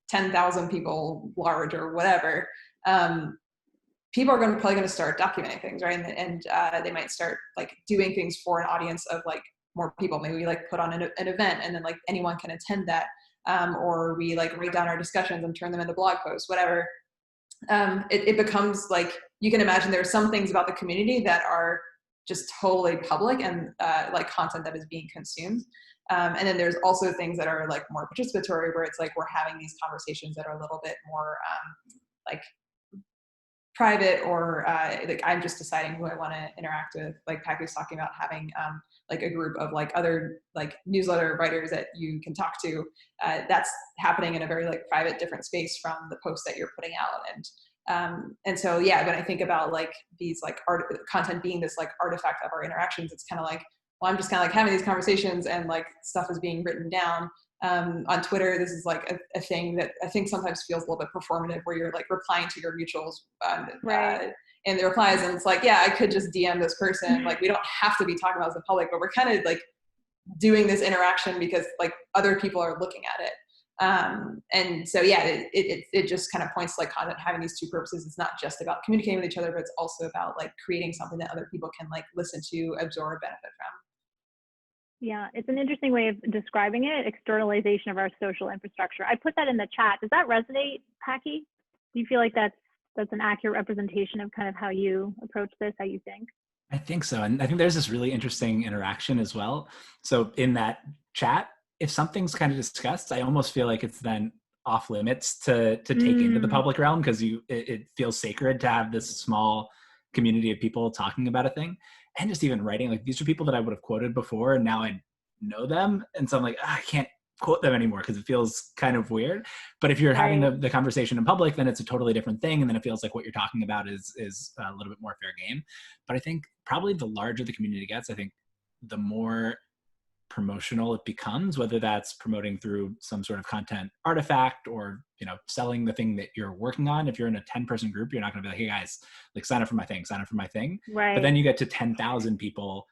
10,000 people large or whatever, people are probably going to start documenting things, right? And they might start like doing things for an audience of like more people. Maybe we like put on an event and then like anyone can attend that. Or we like write down our discussions and turn them into blog posts, whatever. It becomes like, you can imagine there are some things about the community that are just totally public and like content that is being consumed. And then there's also things that are like more participatory, where it's like we're having these conversations that are a little bit more like private, or like I'm just deciding who I want to interact with. Like Packy was talking about having like a group of like other like newsletter writers that you can talk to. That's happening in a very like private, different space from the posts that you're putting out. And so when I think about like these like content being this like artifact of our interactions, it's kind of like, well, I'm just kind of like having these conversations and like stuff is being written down. On Twitter, this is like a thing that I think sometimes feels a little bit performative, where you're like replying to your mutuals in the replies, and it's like, I could just DM this person. Like, we don't have to be talking about this in public, but we're kind of like doing this interaction because like other people are looking at it. And so it just kind of points to like content having these two purposes. It's not just about communicating with each other, but it's also about like creating something that other people can like listen to, absorb, benefit from. Yeah, it's an interesting way of describing it, externalization of our social infrastructure. I put that in the chat. Does that resonate, Packy? Do you feel like that's an accurate representation of kind of how you approach this, how you think? I think so. And I think there's this really interesting interaction as well. So in that chat, if something's kind of discussed, I almost feel like it's then off limits to take into the public realm, because it feels sacred to have this small community of people talking about a thing. And just even writing, like, these are people that I would have quoted before, and now I know them. And so I'm like, I can't quote them anymore because it feels kind of weird. But if you're having the conversation in public, then it's a totally different thing. And then it feels like what you're talking about is a little bit more fair game. But I think probably the larger the community gets, I think the more promotional it becomes, whether that's promoting through some sort of content artifact or, selling the thing that you're working on. If you're in a 10-person group, you're not going to be like, hey guys, like sign up for my thing. Right. But then you get to 10,000 people.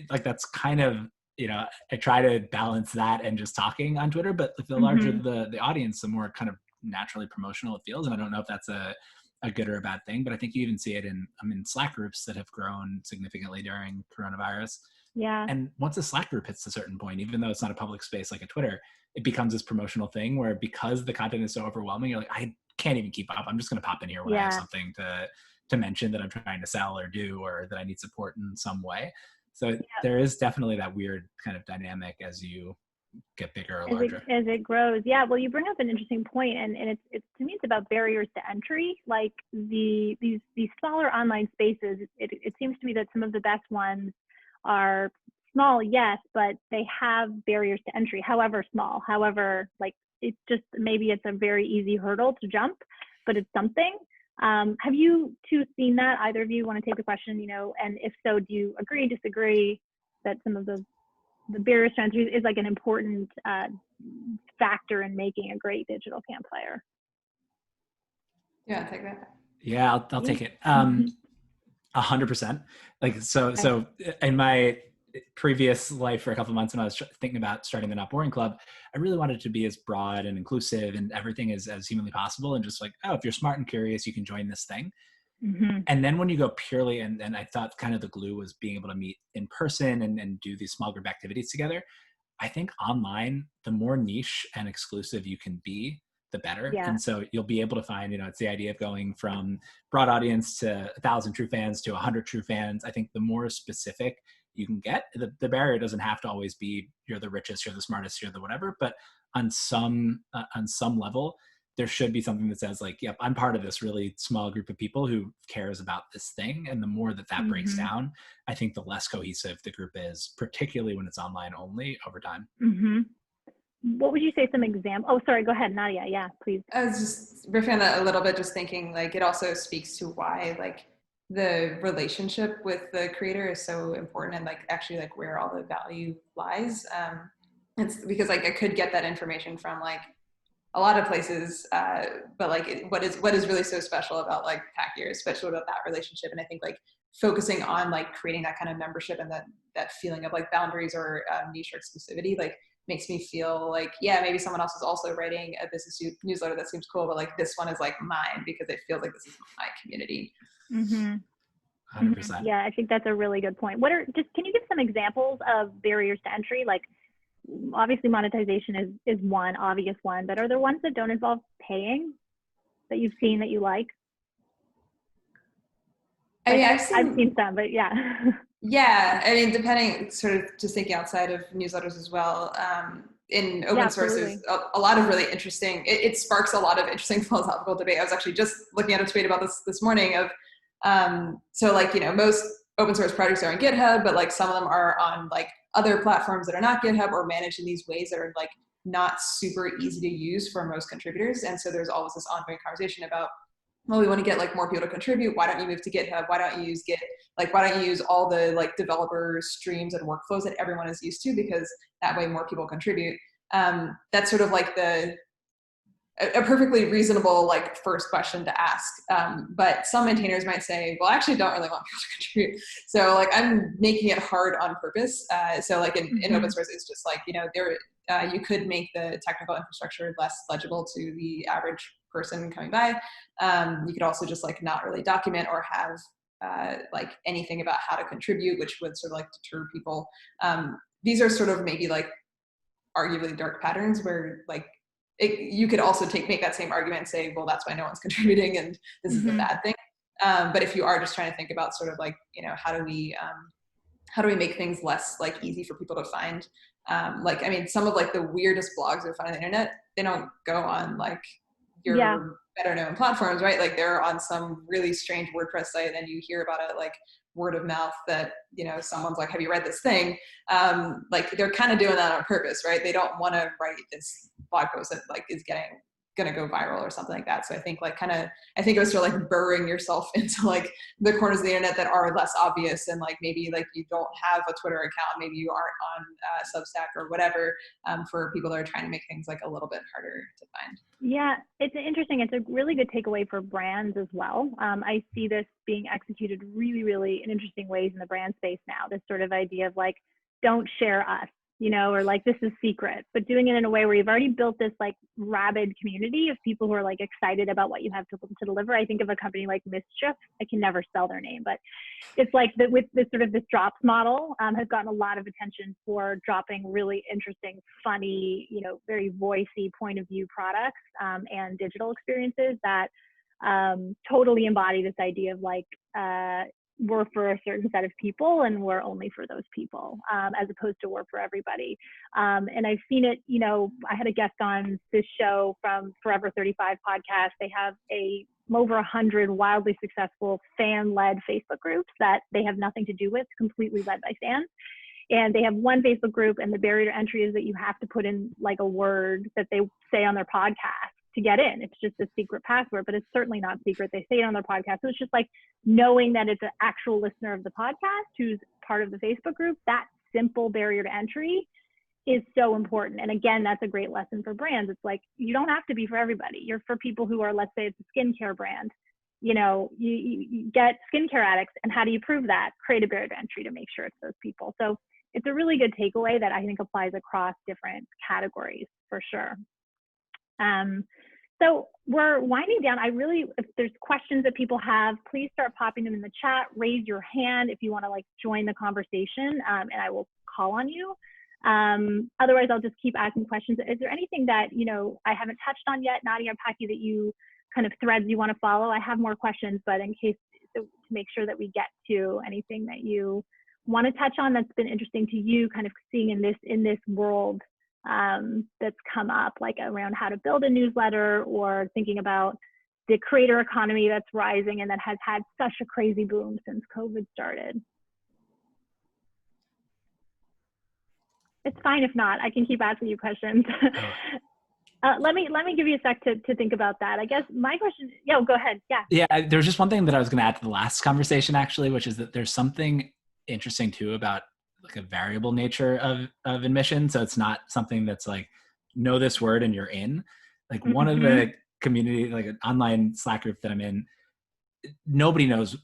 Like that's kind of, I try to balance that and just talking on Twitter, but the larger the audience, the more kind of naturally promotional it feels. And I don't know if that's a good or a bad thing, but I think you even see it in Slack groups that have grown significantly during coronavirus. Yeah. And once a Slack group hits a certain point, even though it's not a public space like a Twitter, it becomes this promotional thing where because the content is so overwhelming, you're like, I can't even keep up. I'm just going to pop in here when I have something to mention that I'm trying to sell or do, or that I need support in some way. So there is definitely that weird kind of dynamic as you get bigger or larger. As it grows. Yeah. Well, you bring up an interesting point, and it's to me, it's about barriers to entry. Like these smaller online spaces, it seems to me that some of the best ones are small, yes, but they have barriers to entry, however small, like it's just, maybe it's a very easy hurdle to jump, but it's something. Have you two seen that? Either of you want to take the question, and if so, do you agree, disagree that some of the barriers to entry is like an important factor in making a great digital campfire? Yeah, take that. Yeah, I'll take it. 100%. Like, so in my previous life for a couple of months when I was thinking about starting the Not Boring Club, I really wanted it to be as broad and inclusive and everything as humanly possible. And just like, oh, if you're smart and curious, you can join this thing. And then when you go purely, and I thought kind of the glue was being able to meet in person and do these small group activities together. I think online, the more niche and exclusive you can be, the better. Yeah. And so you'll be able to find, it's the idea of going from broad audience to 1,000 true fans to 100 true fans. I think the more specific you can get, the barrier doesn't have to always be you're the richest, you're the smartest, you're the whatever, but on some level, there should be something that says like, yep, I'm part of this really small group of people who cares about this thing. And the more that breaks down, I think the less cohesive the group is, particularly when it's online only over time. What would you say some example? Oh, sorry, go ahead, Nadia. Yeah, please. I was just riffing on that a little bit, just thinking like it also speaks to why like the relationship with the creator is so important, and like actually like where all the value lies. It's because like I could get that information from like a lot of places, but like what is really so special about like Pack Year, especially about that relationship. And I think like focusing on like creating that kind of membership and that feeling of like boundaries or niche or exclusivity, like makes me feel like, yeah, maybe someone else is also writing a business newsletter that seems cool, but like this one is like mine because it feels like this is my community. 100%. Yeah, I think that's a really good point. Can you give some examples of barriers to entry? Like obviously monetization is one obvious one, but are there ones that don't involve paying that you've seen that you like? I mean, I've seen some, but yeah. Yeah, I mean, depending, sort of just thinking outside of newsletters as well, in open source is a lot of really interesting, it sparks a lot of interesting philosophical debate. I was actually just looking at a tweet about this morning of, so like, most open source projects are on GitHub, but like some of them are on like other platforms that are not GitHub or managed in these ways that are like not super easy to use for most contributors. And so there's always this ongoing conversation about, well, we want to get like more people to contribute. Why don't you move to GitHub? Why don't you use Git? Like, why don't you use all the like developer streams and workflows that everyone is used to? Because that way more people contribute. That's sort of like a perfectly reasonable like first question to ask. But some maintainers might say, well, I actually don't really want people to contribute. So like I'm making it hard on purpose. So like in open source, it's just like, you could make the technical infrastructure less legible to the average person coming by. You could also just like not really document or have like anything about how to contribute, which would sort of like deter people. These are sort of maybe like arguably dark patterns where like you could also make that same argument and say, well, that's why no one's contributing and this is a bad thing. But if you are just trying to think about sort of like, how do we make things less like easy for people to find? Like, I mean, some of like the weirdest blogs we find on the internet, they don't go on like your better known platforms, right? Like they're on some really strange WordPress site and you hear about it like word of mouth that, someone's like, have you read this thing? Like they're kind of doing that on purpose, right? They don't want to write this blog post that like is going to go viral or something like that. So I think I think it was sort of like burrowing yourself into like the corners of the internet that are less obvious, and like maybe like you don't have a Twitter account, maybe you aren't on Substack or whatever, for people that are trying to make things like a little bit harder to find. Yeah, it's interesting. It's a really good takeaway for brands as well. I see this being executed really, really in interesting ways in the brand space now. This sort of idea of like, don't share us, or like this is secret, but doing it in a way where you've already built this like rabid community of people who are like excited about what you have to deliver. I think of a company like Mischief. I can never spell their name, but it's like that with this sort of this drops model has gotten a lot of attention for dropping really interesting, funny, very voicey point of view products and digital experiences that totally embody this idea of like, we're for a certain set of people and we're only for those people, as opposed to we're for everybody. And I've seen it, I had a guest on this show from Forever 35 podcast. They have over 100 wildly successful fan-led Facebook groups that they have nothing to do with, completely led by fans. And they have one Facebook group, and the barrier to entry is that you have to put in like a word that they say on their podcast to get in. It's just a secret password, but it's certainly not secret. They say it on their podcast. So it's just like knowing that it's an actual listener of the podcast who's part of the Facebook group. That simple barrier to entry is so important. And again, that's a great lesson for brands. It's like, you don't have to be for everybody. You're for people who are, let's say it's a skincare brand. You get skincare addicts, and how do you prove that? Create a barrier to entry to make sure it's those people. So it's a really good takeaway that I think applies across different categories for sure. So we're winding down. If there's questions that people have, please start popping them in the chat. Raise your hand if you want to like join the conversation, and I will call on you. Otherwise, I'll just keep asking questions. Is there anything that, I haven't touched on yet, Nadia, Paki, that you kind of threads you want to follow? I have more questions, but in case to make sure that we get to anything that you want to touch on that's been interesting to you, kind of seeing in this world that's come up, like around how to build a newsletter, or thinking about the creator economy that's rising and that has had such a crazy boom since COVID started. It's fine if not. I can keep asking you questions. Let me give you a sec to think about that. I guess my question, go ahead. Yeah, there's just one thing that I was going to add to the last conversation, actually, which is that there's something interesting too about like a variable nature of admission. So it's not something that's like, know this word and you're in. Like one of the community, like an online Slack group that I'm in, nobody knows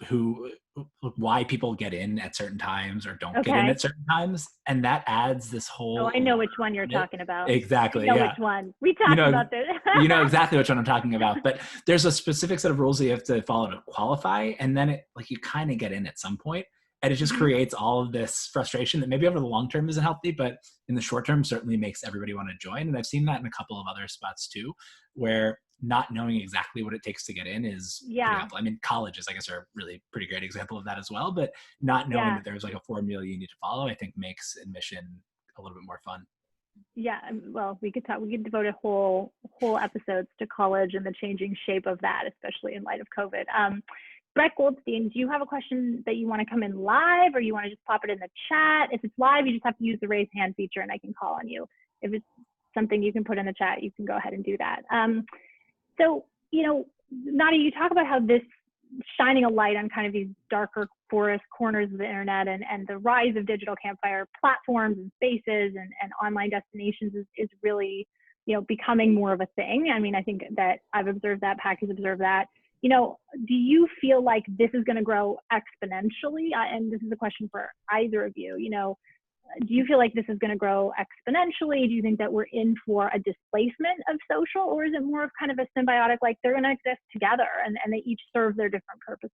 why people get in at certain times or don't get in at certain times. And that adds this whole... Oh, I know which one you're talking about. Exactly. I know which one. We talked about this. You know exactly which one I'm talking about. But there's a specific set of rules that you have to follow to qualify. And then you kind of get in at some point. And it just creates all of this frustration that maybe over the long term isn't healthy, but in the short term certainly makes everybody want to join. And I've seen that in a couple of other spots too, where not knowing exactly what it takes to get in is pretty helpful. I mean, colleges, I guess, are a really pretty great example of that as well. But not knowing that there's like a formula you need to follow, I think makes admission a little bit more fun. Yeah, well, we could devote a whole episodes to college and the changing shape of that, especially in light of COVID. Brett Goldstein, do you have a question that you want to come in live, or you want to just pop it in the chat? If it's live, you just have to use the raise hand feature and I can call on you. If it's something you can put in the chat, you can go ahead and do that. So, Nadia, you talk about how this shining a light on kind of these darker forest corners of the internet and the rise of digital campfire platforms and spaces and online destinations is really, becoming more of a thing. I mean, I think that I've observed that, Pack has observed that. Do you feel like this is going to grow exponentially? And this is a question for either of you. Do you feel like this is going to grow exponentially? Do you think that we're in for a displacement of social, or is it more of kind of a symbiotic, like they're going to exist together and they each serve their different purposes?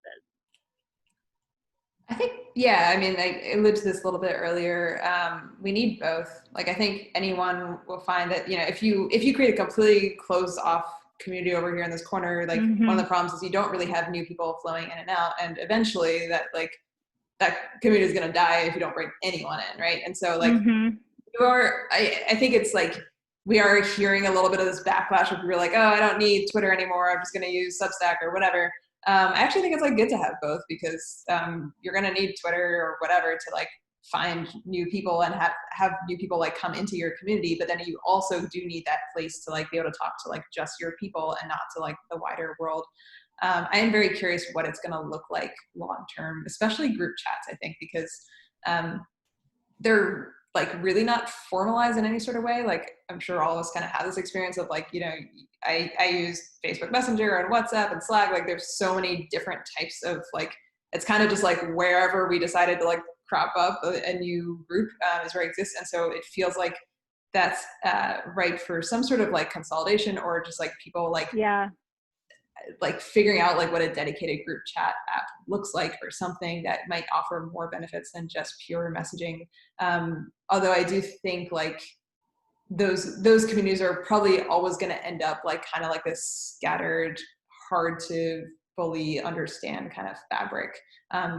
I think, I mean, I alluded to this a little bit earlier. We need both. Like, I think anyone will find that, if you create a completely closed off community over here in this corner, like one of the problems is you don't really have new people flowing in and out, and eventually that community is going to die if you don't bring anyone in, right? And so I think it's like we are hearing a little bit of this backlash where people are like, oh, I don't need Twitter anymore, I'm just going to use Substack or whatever. I actually think it's like good to have both because you're going to need Twitter or whatever to like find new people and have new people like come into your community, but then you also do need that place to like be able to talk to like just your people and not to like the wider world. I am very curious what it's going to look like long term, especially group chats, I think, because they're like really not formalized in any sort of way. Like I'm sure all of us kind of have this experience of like, you know, I use Facebook Messenger and WhatsApp and Slack. Like there's so many different types of like, it's kind of just like wherever we decided to like crop up a new group is where it exists. And so it feels like that's ripe for some sort of like consolidation or just like people like, like figuring out like what a dedicated group chat app looks like or something that might offer more benefits than just pure messaging. Although I do think like those communities are probably always going to end up like kind of like this scattered, hard to fully understand kind of fabric,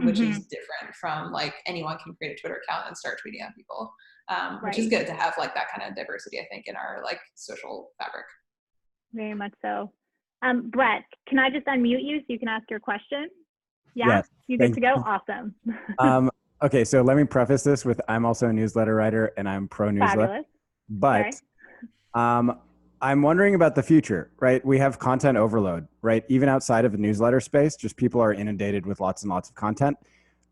which is different from like anyone can create a Twitter account and start tweeting at people, which is good to have like that kind of diversity, I think, in our like social fabric. Very much so. Brett, can I just unmute you so you can ask your question? Yeah, yes, you good to go? Awesome. Okay, so let me preface this with I'm also a newsletter writer and I'm pro newsletter. Fabulous. But I'm wondering about the future, right? We have content overload, right? Even outside of the newsletter space, just people are inundated with lots and lots of content.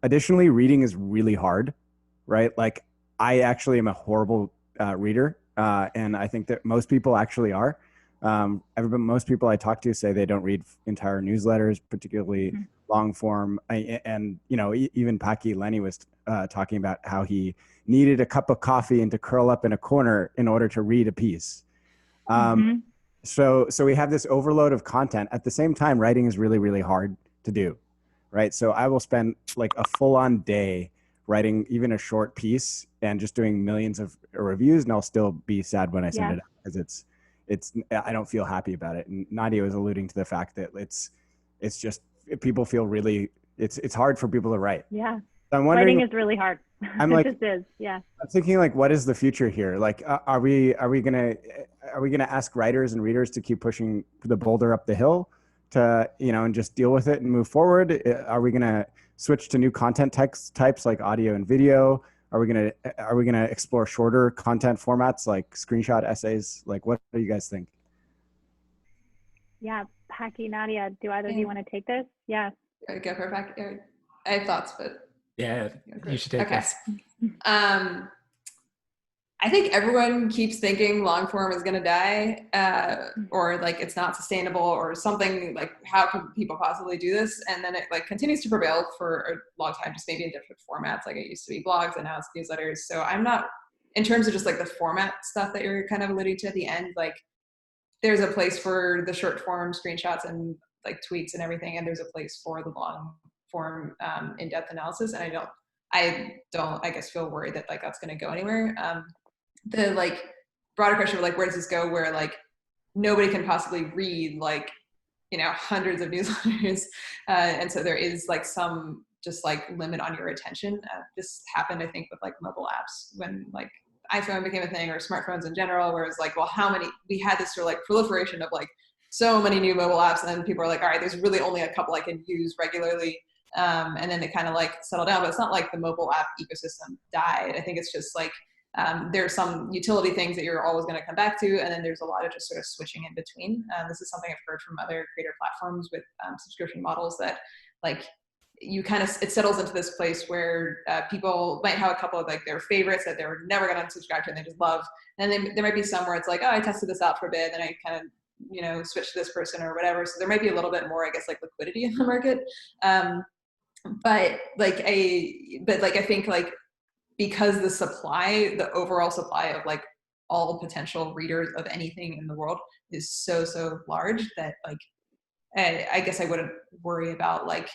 Additionally, reading is really hard, right? Like I actually am a horrible reader, and I think that most people actually are. Most people I talk to say they don't read entire newsletters, particularly long form. And, you know, even Paki Lenny was talking about how he needed a cup of coffee and to curl up in a corner in order to read a piece. So we have this overload of content. At the same time, writing is really, really hard to do, right? So I will spend like a full-on day writing even a short piece and just doing millions of reviews, and I'll still be sad when I send it out because I don't feel happy about it. And Nadia was alluding to the fact that it's just people feel really it's hard for people to write. Yeah, so I'm wondering, writing is really hard. I'm like, it is. Yeah. I'm thinking like, what is the future here? Like, are we gonna ask writers and readers to keep pushing the boulder up the hill to, you know, and just deal with it and move forward? Are we gonna switch to new content types like audio and video? Are we gonna explore shorter content formats like screenshot essays? Like, what do you guys think? Yeah, Paki, Nadia, do either of you want to take this? Yeah. Go for it, Paki. I have thoughts, but yeah, you should take this. I think everyone keeps thinking long form is going to die, or like it's not sustainable or something. Like, how can people possibly do this? And then it like continues to prevail for a long time, just maybe in different formats. Like it used to be blogs and now it's newsletters. So I'm not, in terms of just like the format stuff that you're kind of alluding to at the end, like there's a place for the short form screenshots and like tweets and everything, and there's a place for the long form in-depth analysis. And I guess feel worried that like that's going to go anywhere. The like broader question of like, where does this go, where like nobody can possibly read like, you know, hundreds of newsletters, and so there is like some just like limit on your attention. This happened, I think, with like mobile apps when like iPhone became a thing, or smartphones in general, where it's like, well, we had this sort of like proliferation of like so many new mobile apps, and then people are like, all right, there's really only a couple I can use regularly, and then it kind of like settled down. But it's not like the mobile app ecosystem died. I think it's just like there's some utility things that you're always going to come back to, and then there's a lot of just sort of switching in between. This is something I've heard from other creator platforms with subscription models, that like you kind of, it settles into this place where people might have a couple of like their favorites that they're never going to unsubscribe to and they just love, and then there might be some where it's like, oh, I tested this out for a bit, then I kind of, you know, switch to this person or whatever. So there might be a little bit more, I guess, like liquidity in the market. But I think like, because the overall supply of like all potential readers of anything in the world is so large, that like, I guess I wouldn't worry about like,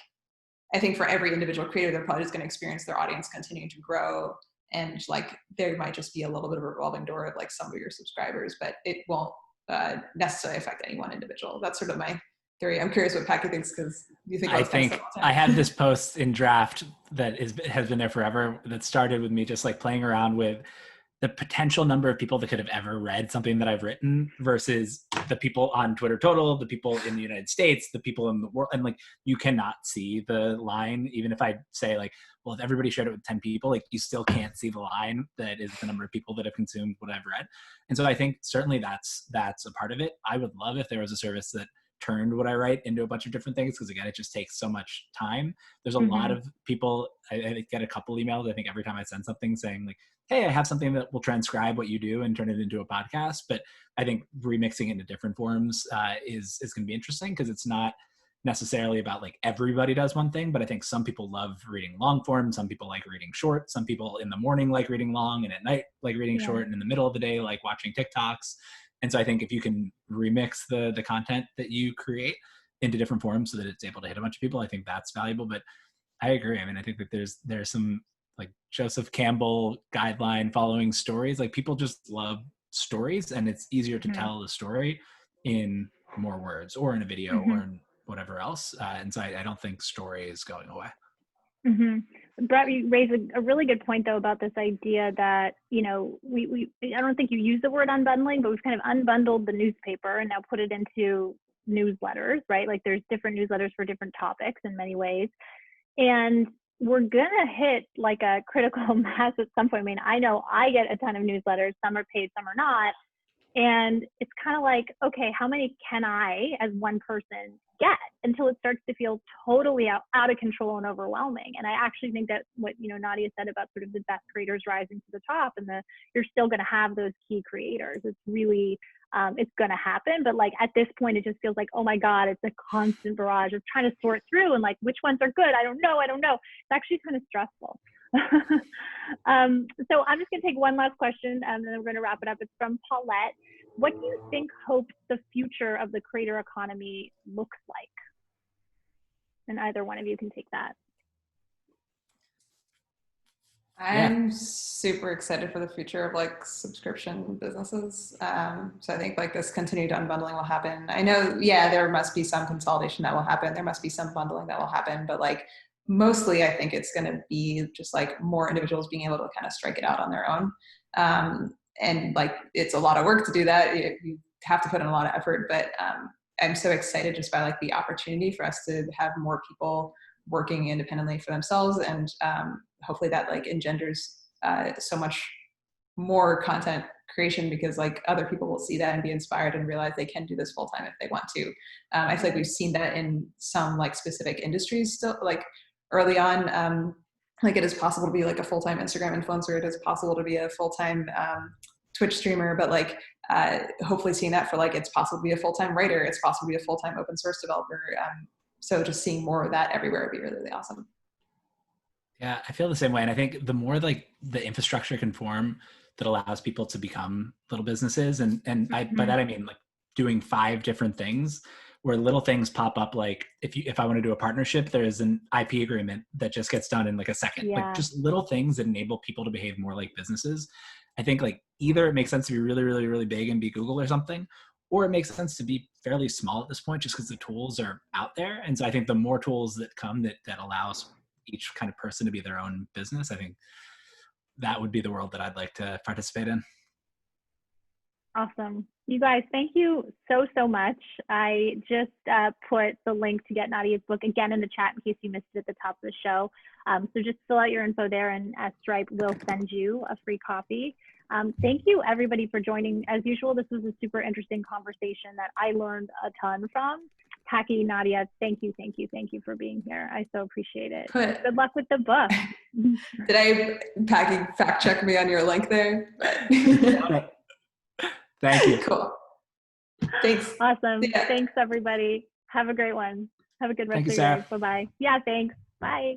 I think for every individual creator, they're probably just going to experience their audience continuing to grow. And like, there might just be a little bit of a revolving door of like some of your subscribers, but it won't necessarily affect any one individual. That's sort of my theory. I'm curious what Paki thinks, because you think I have this post in draft that has been there forever, that started with me just like playing around with the potential number of people that could have ever read something that I've written versus the people on Twitter total, the people in the United States, the people in the world. And like, you cannot see the line. Even if I say like, well, if everybody shared it with 10 people, like you still can't see the line that is the number of people that have consumed what I've read. And so I think certainly that's a part of it. I would love if there was a service that turned what I write into a bunch of different things, because again, it just takes so much time. There's a lot of people, I get a couple emails, I think, every time I send something saying like, hey, I have something that will transcribe what you do and turn it into a podcast. But I think remixing it into different forms is going to be interesting, because it's not necessarily about like everybody does one thing, but I think some people love reading long form, some people like reading short, some people in the morning like reading long, and at night like reading short, and in the middle of the day like watching TikToks. And so I think if you can remix the content that you create into different forms so that it's able to hit a bunch of people, I think that's valuable. But I agree. I mean, I think that there's some like Joseph Campbell guideline following stories. Like, people just love stories, and it's easier to tell the story in more words or in a video or in whatever else. And so I don't think story is going away. Brett, you raised a really good point though about this idea that, you know, we I don't think you use the word unbundling, but we've kind of unbundled the newspaper and now put it into newsletters, right? Like, there's different newsletters for different topics in many ways. And we're gonna hit like a critical mass at some point. I mean, I know I get a ton of newsletters, some are paid, some are not. And it's kind of like, okay, how many can I as one person get, until it starts to feel totally out of control and overwhelming. And I actually think that what, you know, Nadia said about sort of the best creators rising to the top, and you're still going to have those key creators. It's really, it's going to happen. But like at this point, it just feels like, oh my God, it's a constant barrage of trying to sort through and like, which ones are good? I don't know. It's actually kind of stressful. So I'm just going to take one last question, and then we're going to wrap it up. It's from Paulette. What do you think hopes the future of the creator economy looks like? And either one of you can take that. I'm super excited for the future of like subscription businesses. So I think like this continued unbundling will happen. I know, there must be some consolidation that will happen. There must be some bundling that will happen, but like mostly I think it's going to be just like more individuals being able to kind of strike it out on their own. And like, it's a lot of work to do that. You have to put in a lot of effort, but I'm so excited just by like the opportunity for us to have more people working independently for themselves. And hopefully that like engenders so much more content creation, because like other people will see that and be inspired and realize they can do this full time if they want to. I feel like we've seen that in some like specific industries still, like early on, like it is possible to be like a full-time Instagram influencer. It is possible to be a full-time Twitch streamer, but like hopefully seeing that for like, it's possible to be a full-time writer. It's possible to be a full-time open source developer. So just seeing more of that everywhere would be really, really awesome. Yeah, I feel the same way. And I think the more like the infrastructure can form that allows people to become little businesses, and by that I mean like doing 5 different things, where little things pop up. Like if I want to do a partnership, there is an IP agreement that just gets done in like a second. Like just little things that enable people to behave more like businesses. I think like either it makes sense to be really, really, really big and be Google or something, or it makes sense to be fairly small at this point, just because the tools are out there. And so I think the more tools that come that allows each kind of person to be their own business, I think that would be the world that I'd like to participate in. Awesome. You guys, thank you so much. I just put the link to get Nadia's book again in the chat in case you missed it at the top of the show. So just fill out your info there, and Stripe will send you a free copy. Thank you everybody for joining. As usual, this was a super interesting conversation that I learned a ton from. Paki, Nadia, thank you for being here. I so appreciate it. Good luck with the book. Did Paki fact check me on your link there? Thank you. Cool. Thanks. Awesome. Yeah. Thanks everybody. Have a great one. Have a good rest of your day. Bye-bye. Yeah, thanks. Bye.